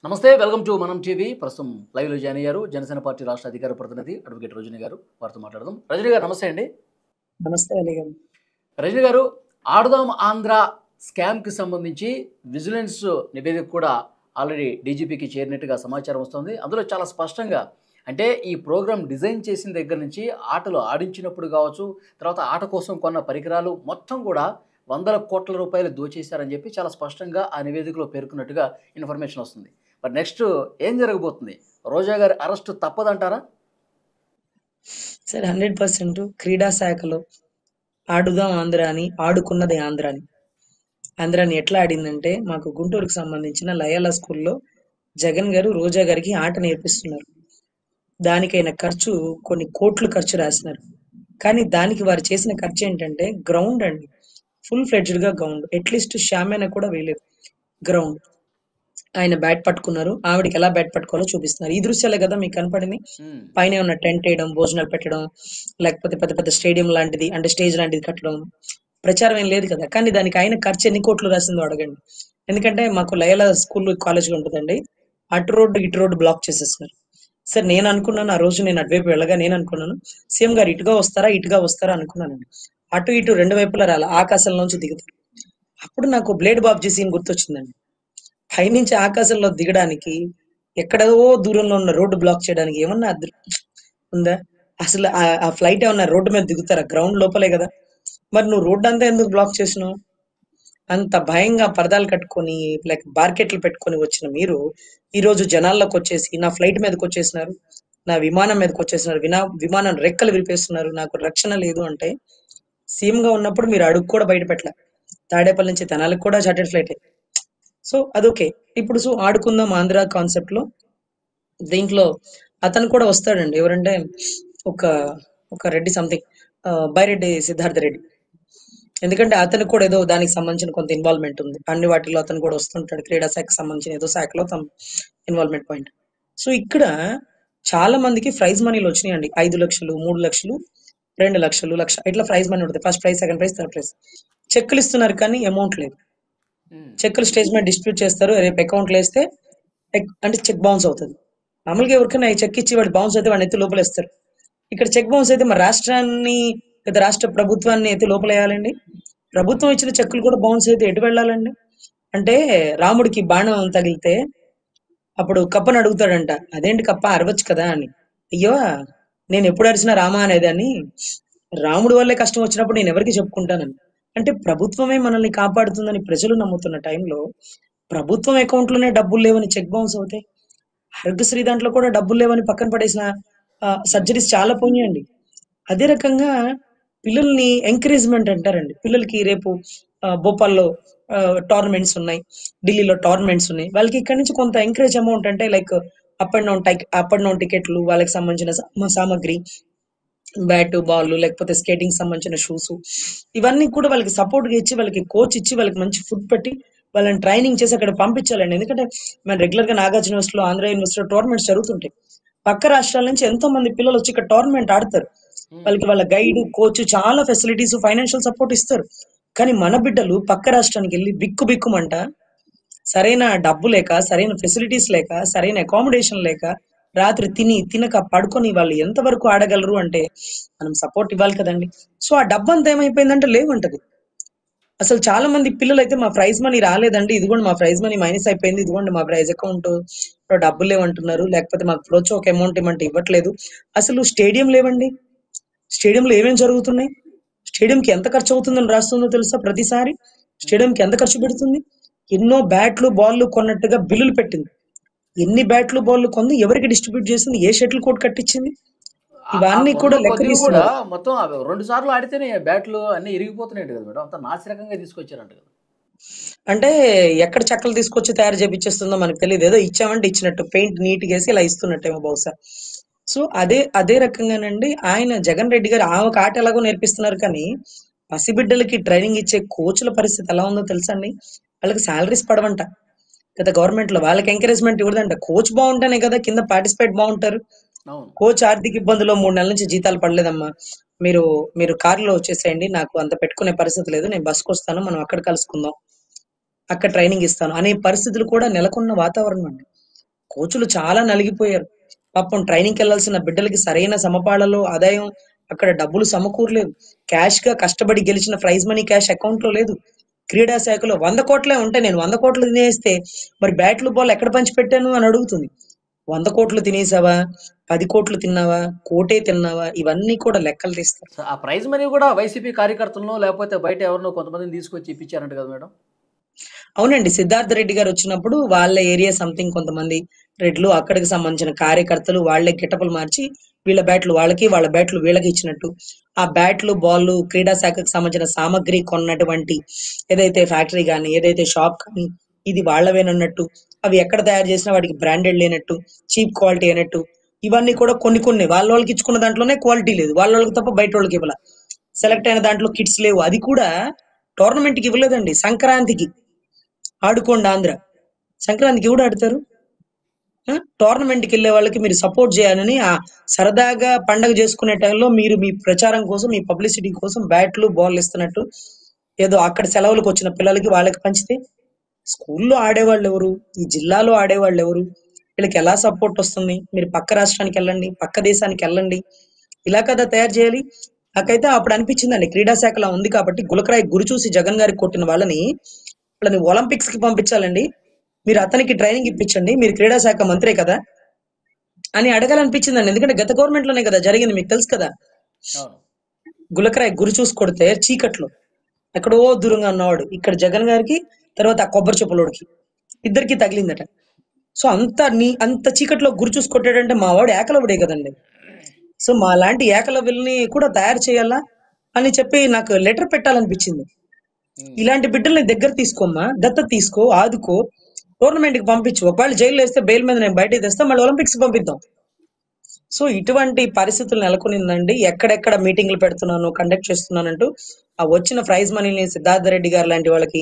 నమస్తే welcome to మనం TV. ప్రస్తుతం లైవ్లో జాయిన్ అయ్యారు జనసేన పార్టీ రాష్ట్ర అధికార ప్రతినిధి అడ్వకేట్ రజనీ గారు. వారితో మాట్లాడదాం. రజనీ గారు నమస్తే అండి. నమస్తే అలీ గారు. రజనీ గారు, ఆడుదాం ఆంధ్ర స్కామ్కి సంబంధించి విజిలెన్స్ నివేదిక కూడా ఆల్రెడీ డీజీపీకి చేరినట్టుగా సమాచారం వస్తుంది. అందులో చాలా స్పష్టంగా అంటే ఈ ప్రోగ్రామ్ డిజైన్ చేసిన దగ్గర నుంచి ఆటలు ఆడించినప్పుడు కావచ్చు, తర్వాత ఆట కోసం కొన్న పరికరాలు మొత్తం కూడా వందల కోట్ల రూపాయలు దోచేశారని చెప్పి చాలా స్పష్టంగా ఆ నివేదికలో పేర్కొన్నట్టుగా ఇన్ఫర్మేషన్ వస్తుంది. మరి నెక్స్ట్ ఏం జరగబోతుంది? రోజా గారి అరెస్టు తప్పదంటారా? సరే, 100% క్రీడా శాఖలో ఆడుదాం ఆంధ్ర అని ఆడుకున్నది ఆంధ్రాని ఎట్లా ఆడిందంటే, మాకు గుంటూరుకు సంబంధించిన లయాలా స్కూల్లో జగన్ గారు రోజా గారికి ఆట నేర్పిస్తున్నారు. దానికైన ఖర్చు కొన్ని కోట్లు ఖర్చు రాసినారు. కానీ దానికి వారు చేసిన ఖర్చు ఏంటంటే గ్రౌండ్ అండి. ఫుల్ ఫ్లెడ్జ్డ్ గా గ్రౌండ్, అట్లీస్ట్ షామేనా కూడా వేయలేదు. గ్రౌండ్ ఆయన బ్యాట్ పట్టుకున్నారు, ఆవిడకి ఎలా బ్యాట్ పట్టుకోవాలో చూపిస్తున్నారు. ఈ దృశ్యాలే కదా మీకు కనపడింది. పైన ఉన్న టెంట్ వేయడం, భోజనాలు పెట్టడం, లేకపోతే పెద్ద పెద్ద స్టేడియం లాంటిది అంటే స్టేజ్ లాంటిది కట్టడం, ప్రచారం ఏం లేదు కదా. కానీ దానికి ఆయన ఖర్చు ఎన్ని కోట్లు రాసిందో అడగండి. ఎందుకంటే మాకు లయలా స్కూల్ కాలేజ్ ఉంటుందండి, అటు రోడ్డు ఇటు రోడ్డు బ్లాక్ చేసేస్తున్నారు. సార్ నేను అనుకున్నాను, ఆ రోజు నేను అటువైపు వెళ్ళగా నేను అనుకున్నాను సీఎం గారు ఇటుగా వస్తారా అనుకున్నానండి. అటు ఇటు రెండు వైపులా రాల, ఆకాశంలోంచి దిగుతారు. అప్పుడు నాకు బ్లేడ్ బాబ్జీ సీన్ గుర్తొచ్చిందండి. పైనుంచి ఆకాశంలో దిగడానికి ఎక్కడో దూరంలో ఉన్న రోడ్డు బ్లాక్ చేయడానికి ఏమన్నా ఉందా? అసలు ఆ ఫ్లైట్ ఏమన్నా రోడ్డు మీద దిగుతారా? గ్రౌండ్ లోపలే కదా. మరి నువ్వు రోడ్డు అంతా ఎందుకు బ్లాక్ చేసినావు? అంత భయంగా పరదాలు కట్టుకొని లైక్ బార్కెట్లు పెట్టుకొని వచ్చిన మీరు ఈ రోజు జనాల్లోకి వచ్చేసి నా ఫ్లైట్ మీదకి వచ్చేసినారు, నా విమానం మీదకి వచ్చేసినారు, విమానం రెక్కలు విరిపేస్తున్నారు, నాకు రక్షణ లేదు అంటే సీఎం గా ఉన్నప్పుడు మీరు అడుగు కూడా బయట పెట్టలే. తాడేపల్లి నుంచి తెనాలికి కూడా చార్టెడ్ ఫ్లైట్. సో అదొకే. ఇప్పుడు ఆడుకుందాం ఆంధ్ర కాన్సెప్ట్ లో దీంట్లో అతను కూడా వస్తాడండి. ఎవరంటే ఒక ఒక రెడ్డి సంథింగ్, బైరెడ్డి సిద్ధార్థ రెడ్డి. ఎందుకంటే అతను కూడా ఏదో దానికి సంబంధించిన కొంత ఇన్వాల్వ్మెంట్ ఉంది. అన్ని వాటిలో అతను కూడా వస్తుంటాడు. క్రీడా శాఖకు సంబంధించిన ఏదో శాఖలో తన ఇన్వాల్వ్మెంట్ పాయింట్. సో ఇక్కడ చాలా మందికి ప్రైజ్ మనీలు వచ్చినాయండి. 5 లక్షలు, 3 లక్షలు, 2 లక్షలు, లక్ష ఇట్లా ప్రైజ్ మనీ ఉంటుంది. First prize, second prize, third prize. చెక్కులు ఇస్తున్నారు కానీ అమౌంట్ లేదు. చెక్కులు స్టేజ్ మీద డిస్ట్రిబ్యూట్ చేస్తారు. రేపు అకౌంట్లు వేస్తే అంటే చెక్ బౌన్స్ అవుతుంది. మామూలుగా ఎవరికైనా చెక్ ఇచ్చి వాడు బౌన్స్ అయితే వాడిని ఎత్తి లోపలేస్తారు. ఇక్కడ చెక్ బౌన్స్ అయితే మరి రాష్ట్రాన్ని లేదా రాష్ట్ర ప్రభుత్వాన్ని ఎత్తి లోపలేయాలండి. ప్రభుత్వం ఇచ్చిన చెక్కులు కూడా బౌన్స్ అయితే ఎటు వెళ్ళాలండి? అంటే రాముడికి బాణం తగిలితే అప్పుడు కప్పని అడుగుతాడంట, అదేంటి కప్ప అరవచ్చు కదా అని. అయ్యో, నేను ఎప్పుడు అరిచినా రామా అనేదాన్ని, రాముడి వల్లే కష్టం వచ్చినప్పుడు నేను ఎవరికి చెప్పుకుంటానని. అంటే ప్రభుత్వమే మనల్ని కాపాడుతుందని ప్రజలు నమ్ముతున్న టైంలో ప్రభుత్వం అకౌంట్ లోనే డబ్బులు లేవని చెక్ బౌన్స్ అవుతాయి. ఆరోగ్యశ్రీ దాంట్లో కూడా డబ్బులు లేవని పక్కన పడేసిన సర్జరీస్ చాలా పోయినాయండి. అదే రకంగా పిల్లల్ని ఎంకరేజ్మెంట్ అంటారండి. పిల్లలకి రేపు భోపాల్లో టోర్నమెంట్స్ ఉన్నాయి, ఢిల్లీలో టోర్నమెంట్స్ ఉన్నాయి. వాళ్ళకి ఇక్కడ నుంచి కొంత ఎంకరేజ్ అమౌంట్ అంటే లైక్ అప్ అండ్ డౌన్ టికెట్లు, వాళ్ళకి సంబంధించిన సామాగ్రి, బ్యాట్ బాల్, లేకపోతే స్కేటింగ్ సంబంధించిన షూస్, ఇవన్నీ కూడా వాళ్ళకి సపోర్ట్ గా ఇచ్చి, వాళ్ళకి కోచ్ ఇచ్చి, వాళ్ళకి మంచి ఫుడ్ పెట్టి వాళ్ళని ట్రైనింగ్ చేసి అక్కడ పంపించాలండి. ఎందుకంటే మనం రెగ్యులర్ గా నాగార్జున యూనివర్సిటీలో, ఆంధ్ర యూనివర్సిటీలో టోర్నమెంట్స్ జరుగుతుంటాయి. పక్క రాష్ట్రాల నుంచి ఎంతో మంది పిల్లలు వచ్చి ఇక్కడ టోర్నమెంట్ ఆడతారు. వాళ్ళకి వాళ్ళ గైడ్, కోచ్, చాలా ఫెసిలిటీస్, ఫైనాన్షియల్ సపోర్ట్ ఇస్తారు. కానీ మన బిడ్డలు పక్క రాష్ట్రానికి వెళ్ళి బిక్కుమంట, సరైన డబ్బు లేక, సరైన ఫెసిలిటీస్ లేక, సరైన అకామిడేషన్ లేక, రాత్రి తినక పడుకొని వాళ్ళు ఎంతవరకు ఆడగలరు అంటే మనం సపోర్ట్ ఇవ్వాలి కదండి. సో ఆ డబ్బు అంతా ఏమైపోయిందంటే లేవంటది. అసలు చాలా మంది పిల్లలు అయితే మా ప్రైజ్ మనీ రాలేదండి, ఇదిగోండి మా ప్రైజ్ మనీ మైనస్ అయిపోయింది, ఇదిగోండి మా ప్రైజ్ అకౌంట్ లో డబ్బులు లేవంటున్నారు, లేకపోతే మాకు ప్రోచ్ ఒక అమౌంట్ ఇవ్వమంటే ఇవ్వట్లేదు. అసలు స్టేడియం లేవండి. స్టేడియంలో ఏమేమి జరుగుతున్నాయి? స్టేడియంకి ఎంత ఖర్చు అవుతుందని రాస్తుందో తెలుసా? ప్రతిసారి స్టేడియంకి ఎంత ఖర్చు పెడుతుంది? ఎన్నో బ్యాట్లు బాల్లు కొన్నట్టుగా బిల్లులు పెట్టింది. ఎన్ని బ్యాట్లు బాల్లు కొంది, ఎవరికి డిస్ట్రిబ్యూట్ చేసింది, ఏ షటిల్ కోర్ట్ కట్టించింది, ఇవన్నీ కూడా లెక్క కూడా తీస్తున్నారు. మొత్తం 2 సార్లు ఆడితేనే బ్యాట్లు అన్ని ఇరిగిపోతున్నాయి కదా మేడం. అంత నాసిరకంగా తీసుకొచ్చారంట కదా. అంటే ఎక్కడ చెక్కలు తీసుకొచ్చి తయారు చేపిచ్చేస్తుందో మనకు తెలియదు. ఏదో ఇచ్చామంటే ఇచ్చినట్టు పెయింట్ నీట్ గా వేసి ఇలా ఇస్తున్నట్టేమో బహుశా. సో అదే రకంగానండి ఆయన జగన్ రెడ్డి గారు ఆ ఒక ఆట ఎలాగో నేర్పిస్తున్నారు. కానీ పసిబిడ్డలకి ట్రైనింగ్ ఇచ్చే కోచ్ల పరిస్థితి ఎలా ఉందో తెలుసా అండి? వాళ్ళకి శాలరీస్ పడవంట కదా గవర్నమెంట్ లో. వాళ్ళకి ఎంకరేజ్మెంట్ ఇవ్వదంట. కోచ్ బాగుంటేనే కదా కింద పార్టిసిపేట్ బాగుంటారు. అవును. కోచ్ ఆర్థిక ఇబ్బందులో 3 నెలల నుంచి జీతాలు పడలేదమ్మా, మీరు మీరు కారులో వచ్చేసేయండి, నాకు అంత పెట్టుకునే పరిస్థితి లేదు, నేను బస్కి వస్తాను, మనం అక్కడ కలుసుకుందాం, అక్కడ ట్రైనింగ్ ఇస్తాను అనే పరిస్థితులు కూడా నెలకొన్న వాతావరణం అండి. కోచులు చాలా నలిగిపోయారు. పాపం ట్రైనింగ్‌కి వెళ్ళాల్సిన బిడ్డలకి సరైన సమపాలలో ఆదాయం అక్కడ డబ్బులు సమకూరలేదు. క్యాష్‌గా కష్టపడి గెలిచిన ప్రైజ్ మనీ క్యాష్ అకౌంట్‌లో లేదు. క్రీడా శాఖలో 100,00,00,000 ఉంటాయి. నేను 100,00,00,000 తినేస్తే మరి బ్యాట్లు, బాల్ ఎక్కడ పంచిపెట్టాను అని అడుగుతుంది. 100,00,00,000 తినేసావా? 10,00,00,000 తిన్నావా? కోటే తిన్నావా? ఇవన్నీ కూడా లెక్కలు తీస్తారు. సో, ఆ ప్రైజ్ మనీ కూడా వైసీపీ కార్యకర్తలనో లేకపోతే బయట ఎవరినో కొంతమందిని తీసుకొచ్చి ఇప్పించారంట కదా మేడం? అవునండి. సిద్ధార్థ రెడ్డి గారొచ్చినప్పుడు వాళ్ళ ఏరియా సంథింగ్ కొంతమంది రెడ్లు అక్కడికి సంబంధించిన కార్యకర్తలు వాళ్ళే గెటప్‌లు మార్చి వీళ్ళ బ్యాట్లు వాళ్ళకి, వాళ్ళ బ్యాట్లు వీళ్ళకి ఇచ్చినట్టు. ఆ బ్యాట్లు, బాల్లు క్రీడా శాఖకు సంబంధించిన సామగ్రి కొన్నటువంటి ఏదైతే ఫ్యాక్టరీ గాని, ఏదైతే షాప్ కానీ ఇది వాళ్ళవేనన్నట్టు. అవి ఎక్కడ తయారు చేసినా వాటికి బ్రాండెడ్ లేనట్టు, చీప్ క్వాలిటీ అయినట్టు. ఇవన్నీ కూడా కొన్ని వాళ్ళోళ్ళకి ఇచ్చుకున్న దాంట్లోనే క్వాలిటీ లేదు. వాళ్ళోళ్ళకి తప్ప బయటోళ్ళకి ఇవ్వల. సెలెక్ట్ అయిన దాంట్లో కిట్స్ లేవు. అది కూడా టోర్నమెంట్‌కి ఇవ్వలేదండి. సంక్రాంతికి. ఆడుకోండి ఆంధ్ర. సంక్రాంతికి ఎవడు ఆడతారు? టోర్నమెంట్‌కి వెళ్ళే వాళ్ళకి మీరు సపోర్ట్ చేయాలని సరదాగా పండగ చేసుకునే టైంలో మీరు మీ ప్రచారం కోసం, మీ పబ్లిసిటీ కోసం బ్యాట్లు, బాల్లు ఇస్తున్నట్టు ఏదో అక్కడ సెలవులకు వచ్చిన పిల్లలకి వాళ్ళకి పంచితే స్కూల్లో ఆడేవాళ్ళు ఎవరు? ఈ జిల్లాలో ఆడేవాళ్ళు ఎవరు? వీళ్ళకి ఎలా సపోర్ట్ వస్తుంది? మీరు పక్క రాష్ట్రానికి వెళ్ళండి, పక్క దేశానికి వెళ్ళండి. ఇలా కదా తయారు చేయాలి. నాకైతే అప్పుడు అనిపించిందండి క్రీడా శాఖలో ఉంది కాబట్టి గులకరాయి గురి చూసి జగన్ గారికి కొట్టిన వాళ్ళని ఒలింపిక్స్ కి పంపించాలండి. మీరు అతనికి ట్రైనింగ్ ఇప్పించండి. మీరు క్రీడా శాఖ మంత్రే కదా అని అడగాలనిపించిందండి. ఎందుకంటే గత గవర్నమెంట్ లోనే కదా జరిగింది, మీకు తెలుసు కదా. అవును. గులకరాయి గురి చూసి కొడితే చీకట్లో ఎక్కడో దూరంగా ఉన్నవాడు ఇక్కడ జగన్ గారికి, తర్వాత ఆ కొబ్బరి చెప్పులోడికి ఇద్దరికి తగిలిందట. సో అంత చీకట్లో గురి చూసి కొట్టాడంటే మా వాడు ఏకలవుడే కదండి. సో మా లాంటి ఏకలవ్యుల్ని కూడా తయారు చేయాలా అని చెప్పి నాకు లెటర్ పెట్టాలనిపించింది. ఉమ్. ఇలాంటి బిడ్డల్ని దగ్గర తీసుకోమ్మా, దత్తత తీసుకో, ఆదుకో, టోర్నమెంట్ కి పంపించు. ఒకవేళ జైలు వేస్తే బెయిల్ మీద నేను బయటకు తెస్తా, మళ్ళీ ఒలింపిక్స్ కి పంపిద్దాం. సో ఇటువంటి పరిస్థితులు నెలకొనిందండి. ఎక్కడెక్కడ మీటింగ్లు పెడుతున్నాను, కండక్ట్ చేస్తున్నానంటూ ఆ వచ్చిన ప్రైజ్ మనీని సిద్ధార్థ రెడ్డి గారు లాంటి వాళ్ళకి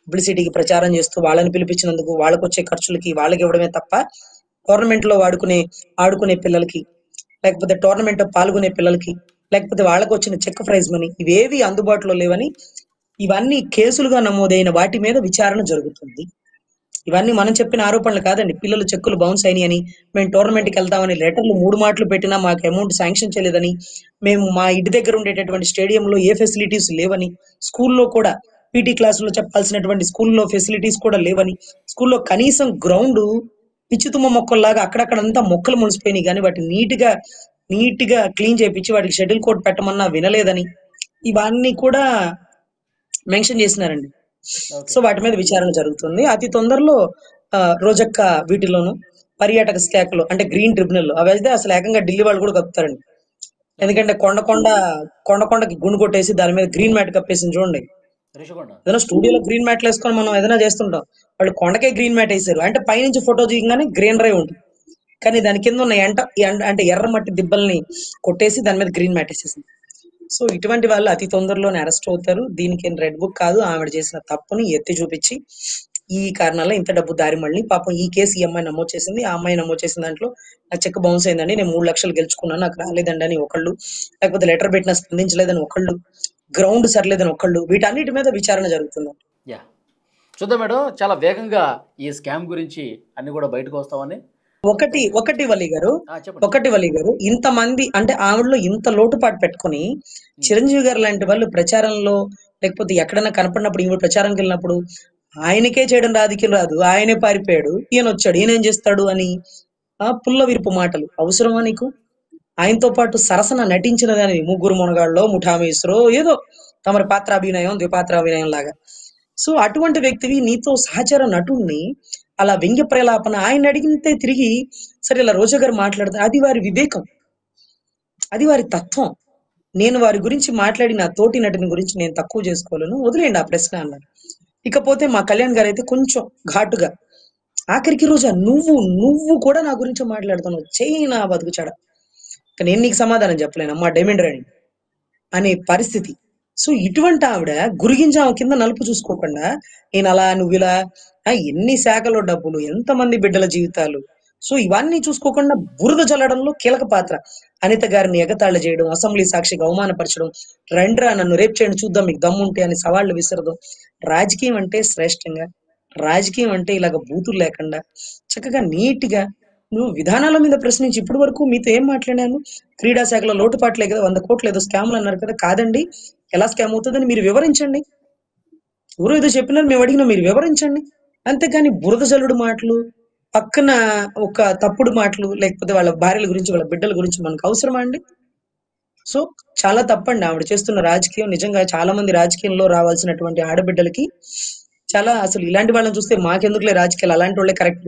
పబ్లిసిటీకి ప్రచారం చేస్తూ వాళ్ళని పిలిపించినందుకు వాళ్ళకి వచ్చే ఖర్చులకి వాళ్ళకి ఇవ్వడమే తప్ప టోర్నమెంట్ లో ఆడుకునే పిల్లలకి, లేకపోతే టోర్నమెంట్ లో పాల్గొనే పిల్లలకి, లేకపోతే వాళ్ళకు వచ్చిన చెక్ ప్రైజ్ మనీ ఇవేవి అందుబాటులో లేవని, ఇవన్నీ కేసులుగా నమోదైన వాటి మీద విచారణ జరుగుతుంది. ఇవన్నీ మనం చెప్పిన ఆరోపణలు కాదండి. పిల్లలు చెక్కులు బౌన్స్ అయినాయని, మేము టోర్నమెంట్ కి అవును. వెళ్తామని లెటర్లు 3 మాటలు పెట్టినా మాకు అమౌంట్ శాంక్షన్ చేయలేదని, మేము మా ఇంటి దగ్గర ఉండేటటువంటి స్టేడియంలో ఏ ఫెసిలిటీస్ లేవని, స్కూల్లో కూడా పీటీ క్లాసులో చెప్పాల్సినటువంటి స్కూల్లో ఫెసిలిటీస్ కూడా లేవని, స్కూల్లో కనీసం గ్రౌండ్ పిచ్చితుమ్మ మొక్కల్లాగా అక్కడక్కడంతా మొక్కలు ములిసిపోయినాయి కానీ వాటిని నీట్ గా క్లీన్ చేపించి వాటికి షటిల్ కోర్ట్ పెట్టమన్నా వినలేదని, ఇవన్నీ కూడా మెన్షన్ చేసినారండి. ఓకే. సో వాటి మీద విచారణ జరుగుతుంది. అతి తొందరలో రోజక్క వీటిలోను పర్యాటక శాఖలో అంటే గ్రీన్ ట్రిబ్యునల్ అవైతే అసలు ఏకంగా ఢిల్లీ వాళ్ళు కూడా కప్పుతారండి. ఓకే. ఎందుకంటే కొండకి గుండు కొట్టేసి దాని మీద గ్రీన్ మ్యాట్ కప్పేసింది చూడండి. రిషికొండ. ఏదైనా స్టూడియోలో గ్రీన్ మ్యాట్లు వేసుకొని మనం ఏదైనా చేస్తుంటాం. వాళ్ళు కొండకే గ్రీన్ మ్యాట్ వేసారు. అంటే పైనుంచి ఫోటో దిగగానే గ్రీనరీ ఉంటుంది. కానీ దాని కింద ఉన్న అంటే ఎర్ర మట్టి దిబ్బల్ని కొట్టేసి దాని మీద గ్రీన్ మ్యాట్ వేసేసింది. సో ఇటువంటి వాళ్ళు అతి తొందరలోనే అరెస్ట్ అవుతారు. దీనికి రెడ్ బుక్ కాదు, ఆవిడ చేసిన తప్పుని ఎత్తి చూపించి ఈ కారణాల ఇంత డబ్బు దారి మళ్ళీ పాపం ఈ కేసు ఈ అమ్మాయి నమోదు చేసింది. ఆ అమ్మాయి నమోదు చేసిన దాంట్లో నా చెక్ బౌన్స్ అయిందండి, నేను 3 లక్షలు గెలుచుకున్నాను, నాకు రాలేదండి అని ఒకళ్ళు, లేకపోతే లెటర్ పెట్టినా స్పందించలేదని ఒకళ్ళు, గ్రౌండ్ సరిలేదని ఒకళ్ళు, వీటన్నిటి మీద విచారణ జరుగుతుంది. యా, చూద్దాం మేడం. చాలా వేగంగా ఈ స్కామ్ గురించి అన్ని కూడా బయటకు వస్తామని. ఒకటి వలి గారు చెప్పండి. ఇంతమంది అంటే ఆవిడలో ఇంత లోటుపాటు పెట్టుకొని ఉమ్. చిరంజీవి గారు లాంటి వాళ్ళు ప్రచారంలో లేకపోతే ఎక్కడైనా కనపడినప్పుడు ఈవిడ ప్రచారంకి వెళ్ళినప్పుడు ఆయనకే చేయడం రాజకీయం రాదు, ఆయనే పారిపోయాడు, ఈయన వచ్చాడు, ఈయన ఏం చేస్తాడు అని పుల్ల విరుపు మాటలు అవసరమా నీకు? ఆయనతో పాటు సరసన నటించిన దాని ముగ్గురు మునగాళ్ళలో ముఠామేశ్వరో ఏదో తమరి పాత్రాభినయం ద్విపాత్రాభినయం లాగా. సో అటువంటి వ్యక్తివి నీతో సహచర నటుణ్ణి అలా వ్యంగ్య ప్రలాపన ఆయన అడిగితే తిరిగి సరే ఇలా రోజా గారు మాట్లాడతారు, అది వారి వివేకం, అది వారి తత్వం. నేను వారి గురించి మాట్లాడి నా తోటి నటుని గురించి నేను తక్కువ చేసుకోలేను, వదిలేండి ఆ ప్రశ్న అన్నారు. ఇకపోతే మా కళ్యాణ్ గారు అయితే కొంచెం ఘాటుగా ఆఖరికి రోజా నువ్వు కూడా నా గురించి మాట్లాడుతున్నావు, చెయ్యి నా బతుకు చెడ, నేను నీకు సమాధానం చెప్పలేను అమ్మా డైమండ్ రాణి అనే పరిస్థితి. సో ఇటువంటి ఆవిడ గురిగింజాము కింద నలుపు చూసుకోకుండా నేను అలా నువ్వు ఇలా, ఎన్ని శాఖలో డబ్బులు, ఎంతమంది బిడ్డల జీవితాలు, సో ఇవన్నీ చూసుకోకుండా బురద చల్లడంలో కీలక పాత్ర. అనిత గారిని ఎగతాళి చేయడం, అసెంబ్లీ సాక్షిగా అవమానపరచడం, రండ్రా నన్ను రేపు చేయండి చూద్దాం మీకు దమ్ముంటే అని సవాళ్లు విసరడం. రాజకీయం అంటే శ్రేష్టంగా రాజకీయం అంటే ఇలాగ బూతులు లేకుండా చక్కగా నీట్‌గా నువ్వు విధానాల మీద ప్రశ్నించి ఇప్పటి వరకు మీతో ఏం మాట్లాడాను? క్రీడా శాఖలో లోటుపాట్లే కదా! 100,00,00,000 ఏదో స్కామ్‌లు అన్నారు కదా! కాదండి. ఎలా స్కామ్ అవుతదని మీరు వివరించండి. ఎవరో ఏదో చెప్పినారు మేము అడిగినాం మీరు వివరించండి. అంతేగాని బురద జల్లుడు మాటలు, పక్కన ఒక తప్పుడు మాటలు, లేకపోతే వాళ్ళ భార్యల గురించి, వాళ్ళ బిడ్డల గురించి మనకు అవసరమా అండి? సో, చాలా తప్పండి ఆవిడ చేస్తున్న రాజకీయం. నిజంగా చాలా మంది రాజకీయంలో రావాల్సినటువంటి ఆడబిడ్డలకి చాలా అసలు ఇలాంటి వాళ్ళని చూస్తే మాకెందుకులే రాజకీయాలు అలాంటోళ్ళే కరెక్ట్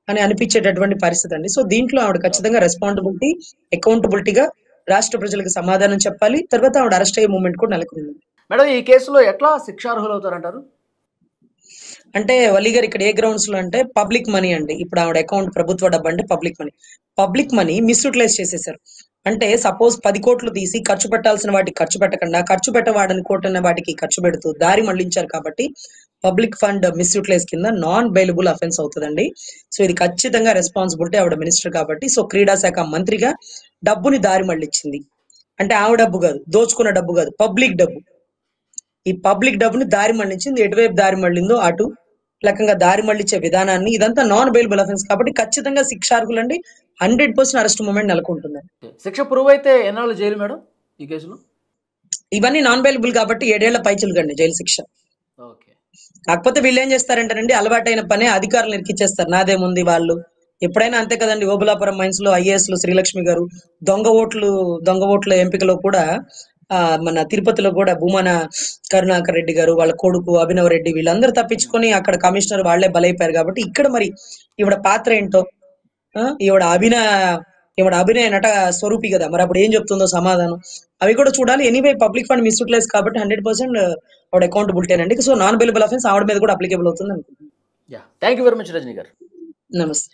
అని అనిపించేటటువంటి పరిస్థితండి. సో, దీంట్లో ఆవిడ ఓకే. ఖచ్చితంగా రెస్పాన్సిబిలిటీ, అకౌంటబిలిటీగా రాష్ట్ర ప్రజలకు సమాధానం చెప్పాలి. తర్వాత ఆవిడ అరెస్ట్ అయ్యే మూవ్‌మెంట్ కూడా నెలకొంది. మేడం ఈ కేసులో ఎట్లా శిక్షార్హులవుతారంటారు? అంటే వల్లి గారు ఇక్కడ ఏ గ్రౌండ్స్ లో అంటే పబ్లిక్ మనీ అండి. ఇప్పుడు ఆవిడ అకౌంట్ ప్రభుత్వ డబ్బు అంటే public money. Public money misutilise చేసేసారు. అంటే సపోజ్ 10,00,00,000 తీసి ఖర్చు పెట్టాల్సిన వాటికి ఖర్చు పెట్టకుండా, ఖర్చు పెట్టవాడనుకుంటున్న వాటికి ఖర్చు పెడుతూ దారి మళ్లించారు కాబట్టి పబ్లిక్ ఫండ్ మిస్‌యూటిలైజ్ కింద నాన్ బెయిలబుల్ అఫెన్స్ అవుతదండి. సో ఇది ఖచ్చితంగా రెస్పాన్సిబిలిటీ ఆవిడ మినిస్టర్ కాబట్టి. సో క్రీడా శాఖ మంత్రిగా డబ్బుని దారి మళ్లించింది. అంటే ఆవిడ డబ్బు కాదు, దోచుకున్న డబ్బు కాదు, పబ్లిక్ డబ్బు. ఈ పబ్లిక్ డబ్బుని దారి మళ్లించింది. ఎటువైపు దారి మళ్లిందో అటు రకంగా దారి మళ్లించే విధానాన్ని ఇదంతా నాన్ బెయిలబుల్ అఫెన్స్ కాబట్టి ఖచ్చితంగా శిక్షార్హులండి. 100% అరెస్ట్ మూవ్‌మెంట్ నెలకొంటుంది. ఓకే. శిక్ష ప్రూవ్ అయితే ఎన్నాళ్ళు జైలు మేడం ఈ కేసులో? ఇవన్నీ నాన్ బెయిలబుల్ కాబట్టి 7 ఏళ్ల పైచిలుకండి జైలు శిక్ష. ఓకే. కాకపోతే వీళ్ళు ఏం చేస్తారంటేనండి అలవాటైన పనే అధికారులు ఇరికిచ్చేస్తారు. నాదేముంది వాళ్ళు ఎప్పుడైనా అంతే కదండి. ఓబులాపురం మైన్స్ లో ఐఏఎస్లు శ్రీలక్ష్మి గారు దొంగ ఓట్ల ఎంపికలో కూడా మన తిరుపతిలో కూడా భూమన కరుణాకర్ రెడ్డి గారు వాళ్ళ కొడుకు అభినవ్ రెడ్డి వీళ్ళందరూ ఉమ్. తప్పించుకొని అక్కడ కమిషనర్ వాళ్లే బలైపోయారు కాబట్టి ఇక్కడ మరి ఈవిడ పాత్ర ఏంటో ఆ, ఈవిడ అభినయ ఈవిడ అభినయ నట స్వరూపి కదా మరి అప్పుడు ఏం చెప్తుందో సమాధానం అవి కూడా చూడాలి. ఎనీవే పబ్లిక్ ఫండ్ మిస్యూటిలైజ్ కాబట్టి 100% ఆవిడ అకౌంటబిలిటీ అండి. సో నాన్ బెయిలబుల్ అఫెన్స్ ఆవిడ మీద కూడా అప్లికేబుల్ అవుతుంది అనుకుంటున్నాను. Yeah. Thank you very much Rajani garu. నమస్తే.